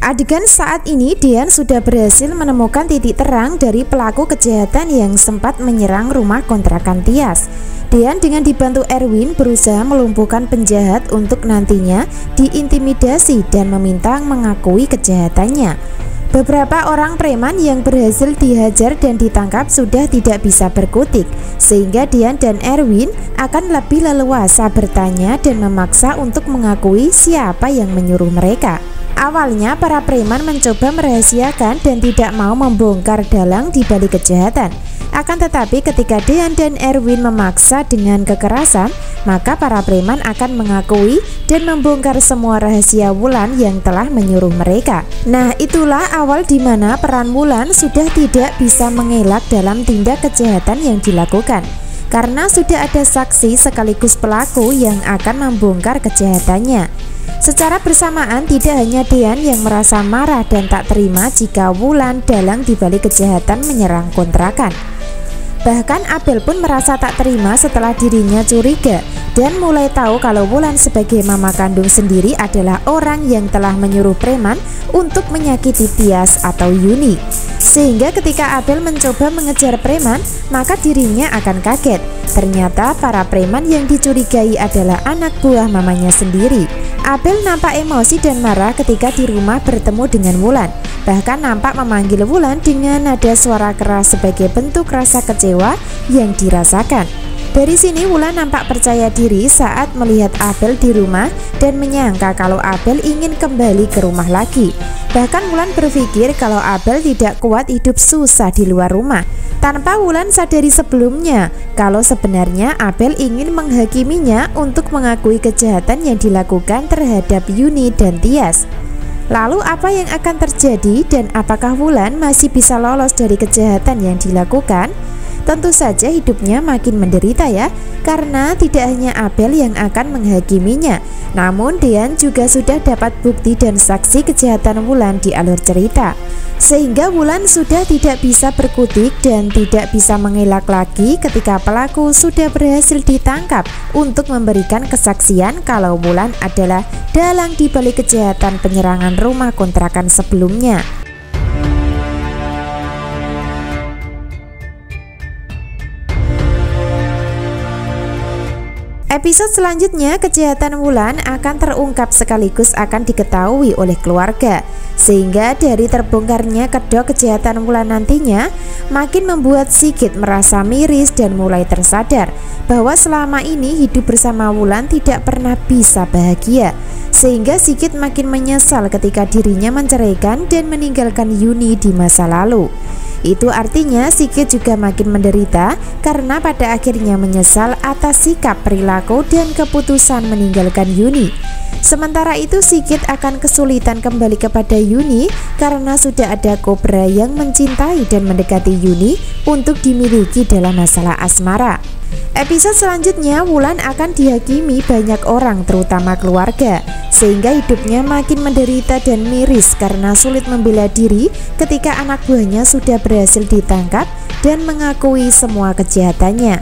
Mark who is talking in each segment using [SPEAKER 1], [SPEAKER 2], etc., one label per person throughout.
[SPEAKER 1] Adegan saat ini Dian sudah berhasil menemukan titik terang dari pelaku kejahatan yang sempat menyerang rumah kontrakan Tias. Dian dengan dibantu Erwin berusaha melumpuhkan penjahat untuk nantinya diintimidasi dan meminta mengakui kejahatannya. Beberapa orang preman yang berhasil dihajar dan ditangkap sudah tidak bisa berkutik, sehingga Dian dan Erwin akan lebih leluasa bertanya dan memaksa untuk mengakui siapa yang menyuruh mereka. Awalnya para preman mencoba merahasiakan dan tidak mau membongkar dalang di balik kejahatan. Akan tetapi ketika Dian dan Erwin memaksa dengan kekerasan, maka para preman akan mengakui dan membongkar semua rahasia Wulan yang telah menyuruh mereka. Nah, itulah awal di mana peran Wulan sudah tidak bisa mengelak dalam tindak kejahatan yang dilakukan, karena sudah ada saksi sekaligus pelaku yang akan membongkar kejahatannya. Secara bersamaan tidak hanya Dian yang merasa marah dan tak terima jika Wulan dalang dibalik kejahatan menyerang kontrakan. Bahkan Abel pun merasa tak terima setelah dirinya curiga dan mulai tahu kalau Wulan sebagai mama kandung sendiri adalah orang yang telah menyuruh preman untuk menyakiti Tias atau Yuni. Sehingga ketika Abel mencoba mengejar preman, maka dirinya akan kaget. Ternyata para preman yang dicurigai adalah anak buah mamanya sendiri. Abel nampak emosi dan marah ketika di rumah bertemu dengan Wulan. Bahkan nampak memanggil Wulan dengan nada suara keras sebagai bentuk rasa kecewa yang dirasakan. Dari sini Wulan nampak percaya diri saat melihat Abel di rumah dan menyangka kalau Abel ingin kembali ke rumah lagi. Bahkan Wulan berpikir kalau Abel tidak kuat hidup susah di luar rumah. Tanpa Wulan sadari sebelumnya kalau sebenarnya Abel ingin menghakiminya untuk mengakui kejahatan yang dilakukan terhadap Yuni dan Tias. Lalu apa yang akan terjadi dan apakah Wulan masih bisa lolos dari kejahatan yang dilakukan? Tentu saja hidupnya makin menderita ya, karena tidak hanya Abel yang akan menghakiminya, namun Dian juga sudah dapat bukti dan saksi kejahatan Wulan di alur cerita. Sehingga Wulan sudah tidak bisa berkutik dan tidak bisa mengelak lagi ketika pelaku sudah berhasil ditangkap untuk memberikan kesaksian kalau Wulan adalah dalang di balik kejahatan penyerangan rumah kontrakan sebelumnya. Episode selanjutnya kejahatan Wulan akan terungkap sekaligus akan diketahui oleh keluarga, sehingga dari terbongkarnya kedok kejahatan Wulan nantinya makin membuat Sigit merasa miris dan mulai tersadar bahwa selama ini hidup bersama Wulan tidak pernah bisa bahagia, sehingga Sigit makin menyesal ketika dirinya menceraikan dan meninggalkan Yuni di masa lalu. Itu artinya Sigit juga makin menderita karena pada akhirnya menyesal atas sikap, perilaku, dan keputusan meninggalkan Yuni. Sementara itu Sigit akan kesulitan kembali kepada Yuni karena sudah ada Kobra yang mencintai dan mendekati Yuni untuk dimiliki dalam masalah asmara. Episode selanjutnya Wulan akan dihakimi banyak orang terutama keluarga, sehingga hidupnya makin menderita dan miris karena sulit membela diri ketika anak buahnya sudah berhasil ditangkap dan mengakui semua kejahatannya.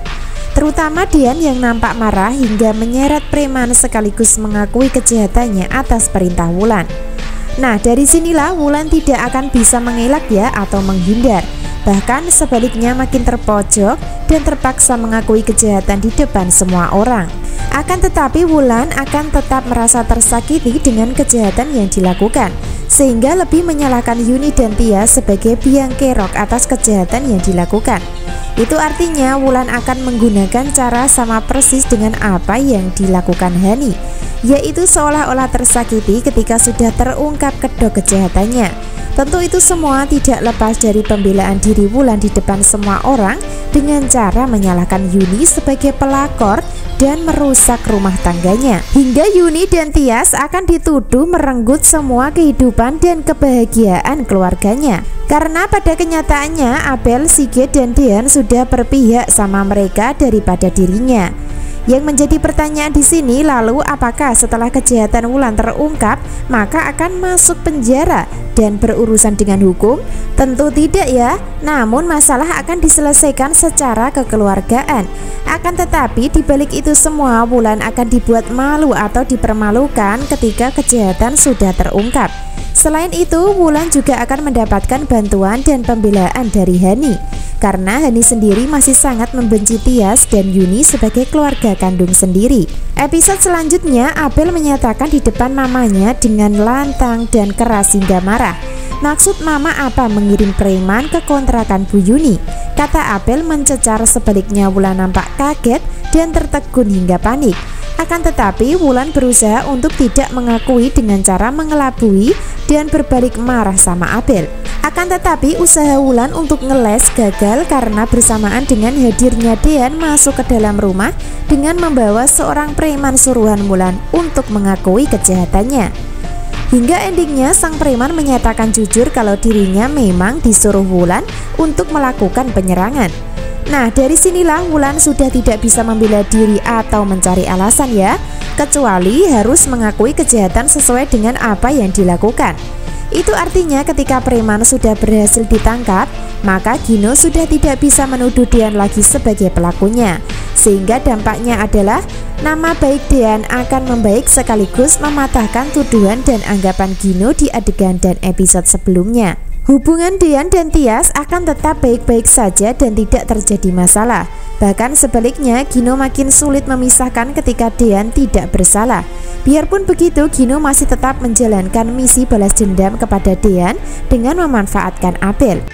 [SPEAKER 1] Terutama Dian yang nampak marah hingga menyeret preman sekaligus mengakui kejahatannya atas perintah Wulan. Nah, dari sinilah Wulan tidak akan bisa mengelak ya atau menghindar. Bahkan sebaliknya makin terpojok dan terpaksa mengakui kejahatan di depan semua orang. Akan tetapi Wulan akan tetap merasa tersakiti dengan kejahatan yang dilakukan, sehingga lebih menyalahkan Yuni dan Tias sebagai biang kerok atas kejahatan yang dilakukan. Itu artinya Wulan akan menggunakan cara sama persis dengan apa yang dilakukan Hani, yaitu seolah-olah tersakiti ketika sudah terungkap kedok kejahatannya. Tentu itu semua tidak lepas dari pembelaan diri Wulan di depan semua orang dengan cara menyalahkan Yuni sebagai pelakor dan merusak rumah tangganya. Hingga Yuni dan Tias akan dituduh merenggut semua kehidupan dan kebahagiaan keluarganya. Karena pada kenyataannya Abel, Sigit, dan Dian sudah berpihak sama mereka daripada dirinya. Yang menjadi pertanyaan di sini, lalu apakah setelah kejahatan Wulan terungkap maka akan masuk penjara dan berurusan dengan hukum? Tentu tidak ya, namun masalah akan diselesaikan secara kekeluargaan. Akan tetapi dibalik itu semua Wulan akan dibuat malu atau dipermalukan ketika kejahatan sudah terungkap. Selain itu, Wulan juga akan mendapatkan bantuan dan pembelaan dari Hani, karena Hani sendiri masih sangat membenci Tias dan Yuni sebagai keluarga kandung sendiri. Episode selanjutnya, Abel menyatakan di depan mamanya dengan lantang dan keras hingga marah. Maksud mama apa mengirim preman ke kontrakan Bu Yuni? Kata Abel mencecar, sebaliknya Wulan nampak kaget dan tertegun hingga panik. Akan tetapi Wulan berusaha untuk tidak mengakui dengan cara mengelabui dan berbalik marah sama Abel. Akan tetapi usaha Wulan untuk ngeles gagal karena bersamaan dengan hadirnya Dean masuk ke dalam rumah dengan membawa seorang preman suruhan Wulan untuk mengakui kejahatannya. Hingga endingnya sang preman menyatakan jujur kalau dirinya memang disuruh Wulan untuk melakukan penyerangan. Nah, dari sinilah Wulan sudah tidak bisa membela diri atau mencari alasan ya, kecuali harus mengakui kejahatan sesuai dengan apa yang dilakukan. Itu artinya ketika preman sudah berhasil ditangkap, maka Gino sudah tidak bisa menuduh Dean lagi sebagai pelakunya. Sehingga dampaknya adalah nama baik Dean akan membaik sekaligus mematahkan tuduhan dan anggapan Gino di adegan dan episode sebelumnya. Hubungan Dean dan Tias akan tetap baik-baik saja dan tidak terjadi masalah. Bahkan sebaliknya, Gino makin sulit memisahkan ketika Dean tidak bersalah. Biarpun begitu, Gino masih tetap menjalankan misi balas dendam kepada Dean dengan memanfaatkan Abel.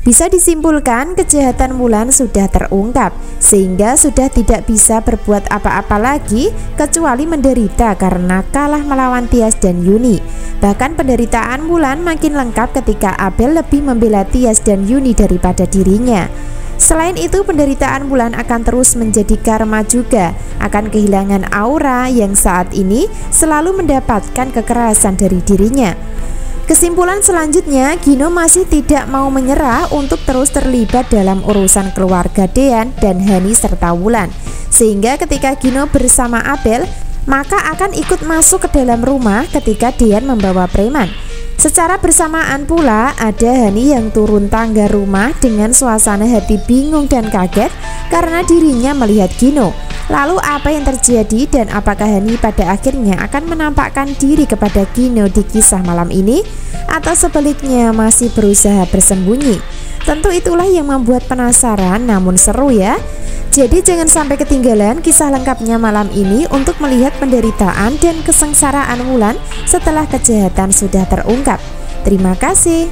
[SPEAKER 1] Bisa disimpulkan kejahatan Wulan sudah terungkap, sehingga sudah tidak bisa berbuat apa-apa lagi kecuali menderita karena kalah melawan Tias dan Yuni. Bahkan penderitaan Wulan makin lengkap ketika Abel lebih membela Tias dan Yuni daripada dirinya. Selain itu, penderitaan Wulan akan terus menjadi karma juga, akan kehilangan aura yang saat ini selalu mendapatkan kekerasan dari dirinya. Kesimpulan selanjutnya, Gino masih tidak mau menyerah untuk terus terlibat dalam urusan keluarga Dean dan Hani serta Wulan. Sehingga ketika Gino bersama Abel, maka akan ikut masuk ke dalam rumah ketika Dean membawa preman. Secara bersamaan pula ada Hani yang turun tangga rumah dengan suasana hati bingung dan kaget karena dirinya melihat Gino. Lalu apa yang terjadi dan apakah Hani pada akhirnya akan menampakkan diri kepada Gino di kisah malam ini, atau sebaliknya masih berusaha bersembunyi? Tentu itulah yang membuat penasaran namun seru ya. Jadi jangan sampai ketinggalan kisah lengkapnya malam ini untuk melihat penderitaan dan kesengsaraan Wulan setelah kejahatan sudah terungkap. Terima kasih.